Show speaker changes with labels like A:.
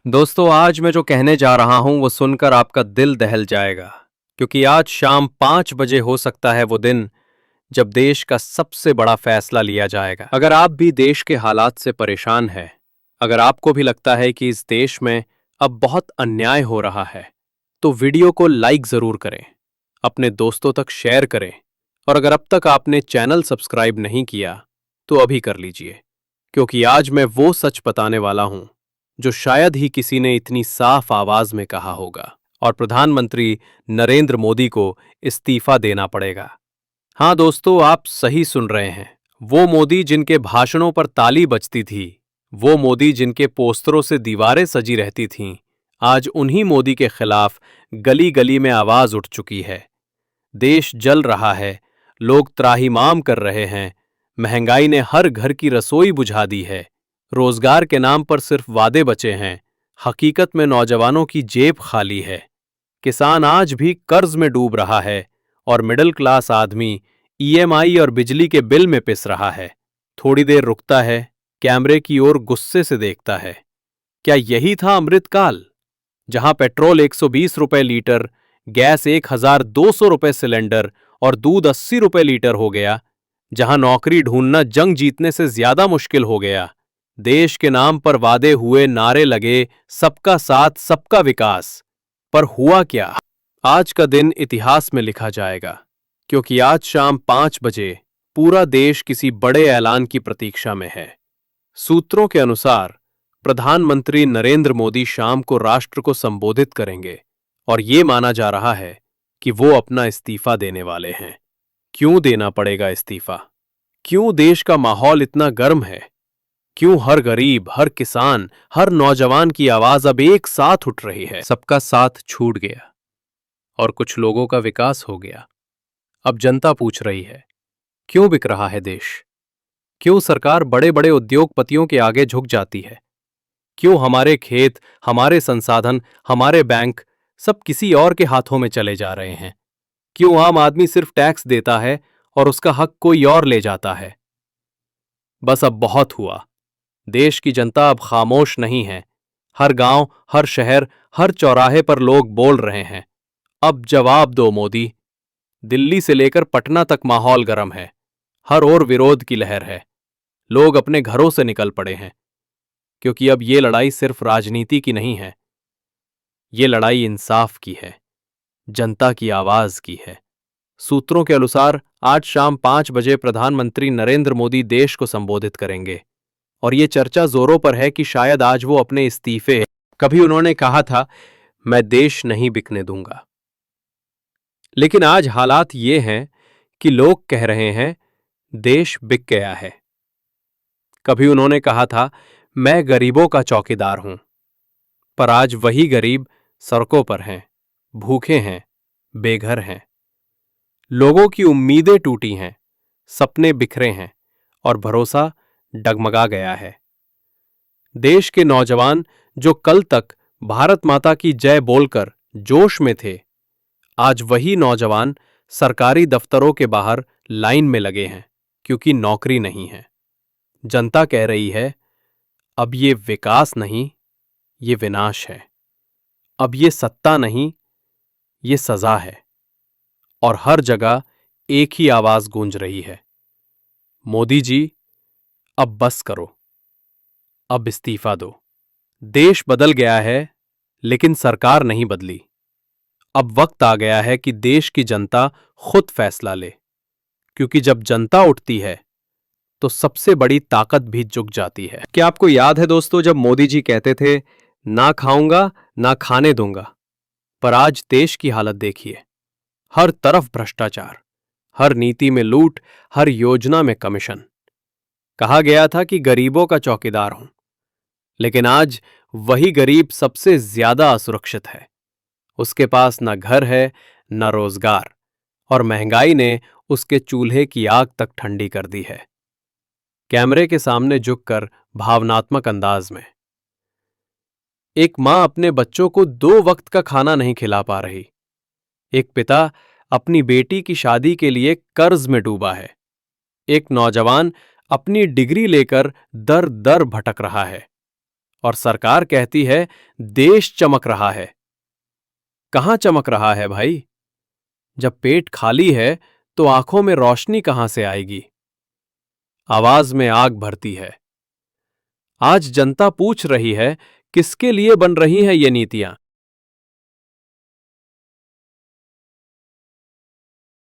A: दोस्तों, आज मैं जो कहने जा रहा हूं वो सुनकर आपका दिल दहल जाएगा, क्योंकि आज शाम 5 बजे हो सकता है वो दिन जब देश का सबसे बड़ा फैसला लिया जाएगा। अगर आप भी देश के हालात से परेशान हैं, अगर आपको भी लगता है कि इस देश में अब बहुत अन्याय हो रहा है, तो वीडियो को लाइक जरूर करें, अपने दोस्तों तक शेयर करें, और अगर अब तक आपने चैनल सब्सक्राइब नहीं किया तो अभी कर लीजिए, क्योंकि आज मैं वो सच बताने वाला हूं जो शायद ही किसी ने इतनी साफ आवाज में कहा होगा। और प्रधानमंत्री नरेंद्र मोदी को इस्तीफा देना पड़ेगा। हाँ दोस्तों, आप सही सुन रहे हैं। वो मोदी जिनके भाषणों पर ताली बजती थी, वो मोदी जिनके पोस्टरों से दीवारें सजी रहती थीं, आज उन्हीं मोदी के खिलाफ गली गली में आवाज उठ चुकी है। देश जल रहा है, लोग त्राहिमाम कर रहे हैं, महंगाई ने हर घर की रसोई बुझा दी है, रोजगार के नाम पर सिर्फ वादे बचे हैं, हकीकत में नौजवानों की जेब खाली है, किसान आज भी कर्ज में डूब रहा है, और मिडिल क्लास आदमी ईएमआई और बिजली के बिल में पिस रहा है। थोड़ी देर रुकता है, कैमरे की ओर गुस्से से देखता है। क्या यही था अमृतकाल, जहां पेट्रोल 120 रुपए लीटर, गैस 1200 रुपए सिलेंडर और दूध 80 रुपए लीटर हो गया, जहां नौकरी ढूंढना जंग जीतने से ज्यादा मुश्किल हो गया, देश के नाम पर वादे हुए, नारे लगे, सबका साथ सबका विकास, पर हुआ क्या? आज का दिन इतिहास में लिखा जाएगा, क्योंकि आज शाम 5 बजे पूरा देश किसी बड़े ऐलान की प्रतीक्षा में है। सूत्रों के अनुसार प्रधानमंत्री नरेंद्र मोदी शाम को राष्ट्र को संबोधित करेंगे, और ये माना जा रहा है कि वो अपना इस्तीफा देने वाले हैं। क्यों देना पड़ेगा इस्तीफा? क्यों देश का माहौल इतना गर्म है? क्यों हर गरीब, हर किसान, हर नौजवान की आवाज अब एक साथ उठ रही है? सबका साथ छूट गया और कुछ लोगों का विकास हो गया। अब जनता पूछ रही है, क्यों बिक रहा है देश? क्यों सरकार बड़े बड़े उद्योगपतियों के आगे झुक जाती है? क्यों हमारे खेत, हमारे संसाधन, हमारे बैंक सब किसी और के हाथों में चले जा रहे हैं? क्यों आम आदमी सिर्फ टैक्स देता है और उसका हक कोई और ले जाता है? बस अब बहुत हुआ। देश की जनता अब खामोश नहीं है। हर गांव, हर शहर, हर चौराहे पर लोग बोल रहे हैं, अब जवाब दो मोदी। दिल्ली से लेकर पटना तक माहौल गर्म है। हर ओर विरोध की लहर है। लोग अपने घरों से निकल पड़े हैं, क्योंकि अब ये लड़ाई सिर्फ राजनीति की नहीं है, ये लड़ाई इंसाफ की है, जनता की आवाज की है। सूत्रों के अनुसार आज शाम 5 बजे प्रधानमंत्री नरेंद्र मोदी देश को संबोधित करेंगे, और ये चर्चा जोरों पर है कि शायद आज वो अपने इस्तीफे। कभी उन्होंने कहा था, मैं देश नहीं बिकने दूंगा, लेकिन आज हालात ये हैं कि लोग कह रहे हैं, देश बिक गया है। कभी उन्होंने कहा था, मैं गरीबों का चौकीदार हूं, पर आज वही गरीब सड़कों पर हैं, भूखे हैं, बेघर हैं। लोगों की उम्मीदें टूटी हैं, सपने बिखरे हैं, और भरोसा डगमगा गया है। देश के नौजवान जो कल तक भारत माता की जय बोलकर जोश में थे, आज वही नौजवान सरकारी दफ्तरों के बाहर लाइन में लगे हैं, क्योंकि नौकरी नहीं है। जनता कह रही है, अब ये विकास नहीं, ये विनाश है। अब ये सत्ता नहीं, ये सजा है। और हर जगह एक ही आवाज गूंज रही है, मोदी जी, अब बस करो, अब इस्तीफा दो। देश बदल गया है, लेकिन सरकार नहीं बदली। अब वक्त आ गया है कि देश की जनता खुद फैसला ले, क्योंकि जब जनता उठती है तो सबसे बड़ी ताकत भी झुक जाती है। क्या आपको याद है दोस्तों, जब मोदी जी कहते थे, ना खाऊंगा ना खाने दूंगा? पर आज देश की हालत देखिए, हर तरफ भ्रष्टाचार, हर नीति में लूट, हर योजना में कमीशन। कहा गया था कि गरीबों का चौकीदार हूं, लेकिन आज वही गरीब सबसे ज्यादा असुरक्षित है। उसके पास न घर है, न रोजगार, और महंगाई ने उसके चूल्हे की आग तक ठंडी कर दी है। कैमरे के सामने झुककर भावनात्मक अंदाज में एक मां अपने बच्चों को 2 वक्त का खाना नहीं खिला पा रही। एक पिता अपनी बेटी की शादी के लिए कर्ज में डूबा है। एक नौजवान अपनी डिग्री लेकर दर दर भटक रहा है, और सरकार कहती है देश चमक रहा है। कहां चमक रहा है भाई? जब पेट खाली है तो आंखों में रोशनी कहां से आएगी? आवाज में आग भरती है। आज जनता पूछ रही है किसके लिए बन रही हैं ये नीतियां?